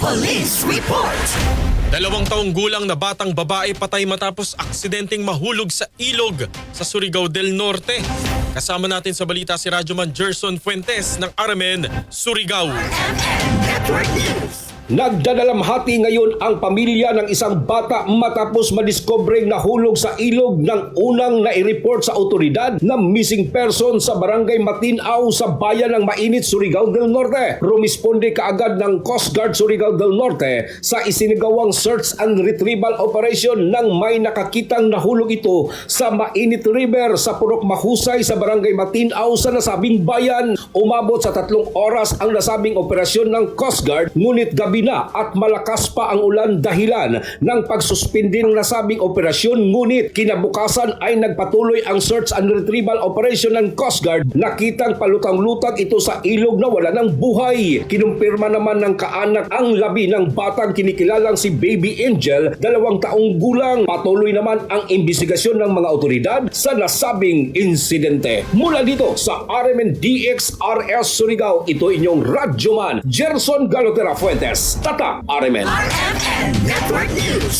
Police Report. 2 taong gulang na batang babae patay matapos aksidenteng mahulog sa ilog sa Surigao del Norte. Kasama natin sa balita si Radyoman Gerson Fuentes ng RMN Surigao. Network News. Nagdadalamhati ngayon ang pamilya ng isang bata matapos madiskobreng nahulog sa ilog ng unang nai-report sa otoridad na missing person sa barangay Matinaw sa bayan ng Mainit, Surigao del Norte. Rumisponde kaagad ng Coast Guard Surigao del Norte sa isinagawang search and retrieval operation nang may nakakitang nahulog ito sa Mainit River sa Purok Mahusay sa barangay Matinaw sa nasabing bayan. Umabot sa 3 oras ang nasabing operasyon ng Coast Guard, ngunit gabi na at malakas pa ang ulan dahilan ng pagsuspindi ng nasabing operasyon, ngunit kinabukasan ay nagpatuloy ang search and retrieval operation ng Coast Guard. Nakitang palutang-lutang ito sa ilog na wala ng buhay. Kinumpirma naman ng kaanak ang labi ng batang kinikilalang si Baby Angel, 2 taong gulang. Patuloy naman ang imbestigasyon ng mga otoridad sa nasabing insidente. Mula dito sa RMN DXRS Surigao, ito inyong Radyoman Gerson Galotera Fuentes. Tata RMN. RMN Network News.